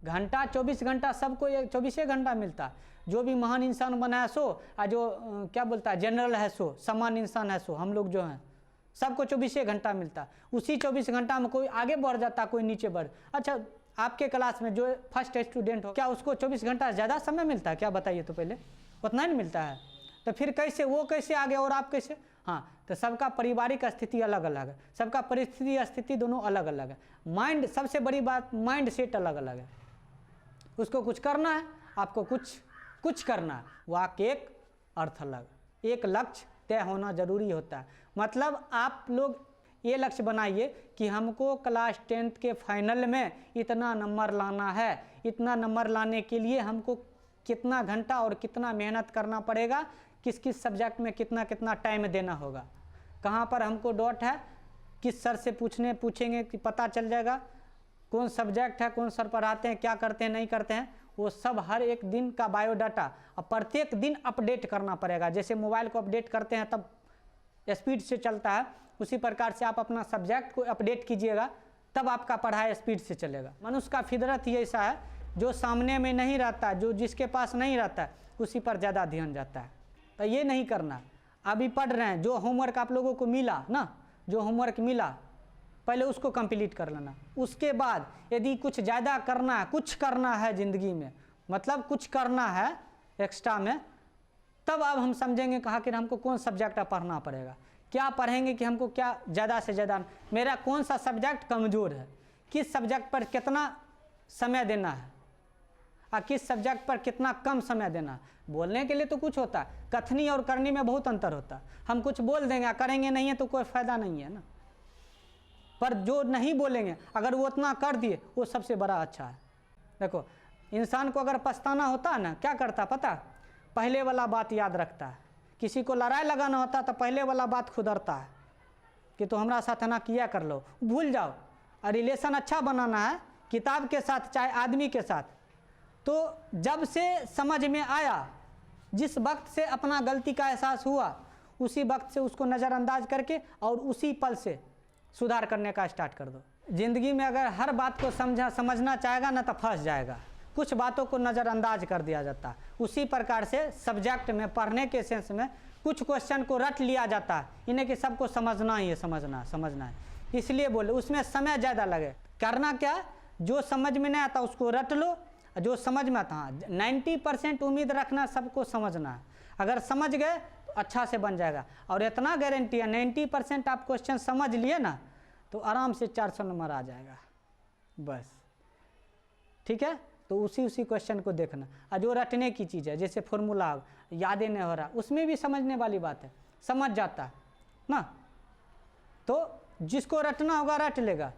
घंटा 24 घंटा सबको ये 24 घंटा मिलता। जो भी महान इंसान बना है सो, जो क्या बोलता है जनरल है सो, सामान्य इंसान है सो, हम लोग जो हैं सबको 24 घंटा मिलता। उसी 24 घंटा में कोई आगे बढ़ जाता, कोई नीचे बढ़। अच्छा, आपके क्लास में जो फर्स्ट स्टूडेंट हो, क्या उसको 24 घंटा ज़्यादा समय मिलता है क्या? बताइए तो पहले, उतना ही नहीं मिलता है। तो फिर कैसे वो कैसे आगे और आप कैसे? हाँ, तो सबका पारिवारिक स्थिति अलग अलग है, सबका परिस्थिति स्थिति दोनों अलग अलग है। माइंड, सबसे बड़ी बात माइंड सेट अलग अलग है। उसको कुछ करना है, आपको कुछ करना है, वहाँ के एक अर्थ अलग, एक लक्ष्य तय होना जरूरी होता है। मतलब आप लोग ये लक्ष्य बनाइए कि हमको क्लास 10th के फाइनल में इतना नंबर लाना है। इतना नंबर लाने के लिए हमको कितना घंटा और कितना मेहनत करना पड़ेगा, किस किस सब्जेक्ट में कितना कितना टाइम देना होगा, कहाँ पर हमको डाउट है, किस सर से पूछेंगे कि पता चल जाएगा, कौन सब्जेक्ट है, कौन सर पढ़ाते हैं, क्या करते हैं नहीं करते हैं, वो सब हर एक दिन का बायोडाटा और प्रत्येक दिन अपडेट करना पड़ेगा। जैसे मोबाइल को अपडेट करते हैं तब स्पीड से चलता है, उसी प्रकार से आप अपना सब्जेक्ट को अपडेट कीजिएगा, तब आपका पढ़ाई स्पीड से चलेगा। मनुष्य का फितरत ही ऐसा है, जो सामने में नहीं रहता, जो जिसके पास नहीं रहता है, उसी पर ज़्यादा ध्यान जाता है। तो ये नहीं करना। अभी पढ़ रहे हैं, जो होमवर्क आप लोगों को मिला ना, जो होमवर्क मिला पहले उसको कंप्लीट कर लेना। उसके बाद यदि कुछ ज़्यादा करना है, कुछ करना है ज़िंदगी में, मतलब कुछ करना है एक्स्ट्रा में, तब अब हम समझेंगे कहाँ कि हमको कौन सब्जेक्ट पढ़ना पड़ेगा, क्या पढ़ेंगे कि हमको क्या ज़्यादा से ज़्यादा, मेरा कौन सा सब्जेक्ट कमज़ोर है, किस सब्जेक्ट पर कितना समय देना है और किस सब्जेक्ट पर कितना कम समय देना है। बोलने के लिए तो कुछ होता है, कथनी और करनी में बहुत अंतर होता है। हम कुछ बोल देंगे, करेंगे नहीं है तो कोई फ़ायदा नहीं है ना। पर जो नहीं बोलेंगे, अगर वो उतना कर दिए, वो सबसे बड़ा अच्छा है। देखो, इंसान को अगर पछताना होता है ना, क्या करता पता, पहले वाला बात याद रखता है। किसी को लड़ाई लगाना होता तो पहले वाला बात खुदरता है कि तो हमारा साथ ना किया कर लो, भूल जाओ। और रिलेशन अच्छा बनाना है किताब के साथ चाहे आदमी के साथ, तो जब से समझ में आया, जिस वक्त से अपना गलती का एहसास हुआ, उसी वक्त से उसको नज़रअंदाज करके और उसी पल से सुधार करने का स्टार्ट कर दो। ज़िंदगी में अगर हर बात को समझना चाहेगा ना तो फंस जाएगा। कुछ बातों को नज़रअंदाज कर दिया जाता है। उसी प्रकार से सब्जेक्ट में पढ़ने के सेंस में कुछ क्वेश्चन को रट लिया जाता है, इन्हें कि सबको समझना ही है, समझना है, इसलिए बोले उसमें समय ज़्यादा लगे। करना क्या, जो समझ में नहीं आता उसको रट लो, जो समझ में आता, हाँ 90% उम्मीद रखना सबको समझना है। अगर समझ गए तो अच्छा से बन जाएगा। और इतना गारंटी है 90% आप क्वेश्चन समझ लिए ना तो आराम से 400 नंबर आ जाएगा बस। ठीक है, तो उसी क्वेश्चन को देखना। और जो रटने की चीज़ है, जैसे फॉर्मूला यादें नहीं हो रहा, उसमें भी समझने वाली बात है, समझ जाता है ना। तो जिसको रटना होगा रट लेगा।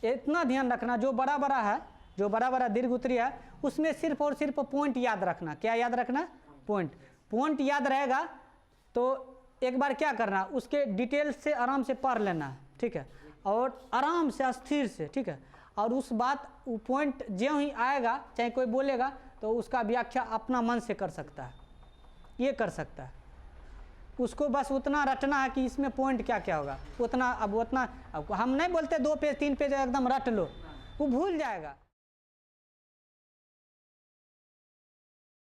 इतना ध्यान रखना, जो बड़ा बड़ा है, जो बड़ा बड़ा दीर्घ उत्तरीय है, उसमें सिर्फ और सिर्फ पॉइंट याद रखना। क्या याद रखना? पॉइंट याद रहेगा तो एक बार क्या करना, उसके डिटेल से आराम से पढ़ लेना है। ठीक है, और आराम से स्थिर से, ठीक है, और उस बात वो पॉइंट जो ही आएगा, चाहे कोई बोलेगा तो उसका व्याख्या अपना मन से कर सकता है, ये कर सकता है। उसको बस उतना रटना है कि इसमें पॉइंट क्या क्या होगा, उतना। अब हम नहीं बोलते 2 पेज 3 पेज एकदम रट लो, वो भूल जाएगा।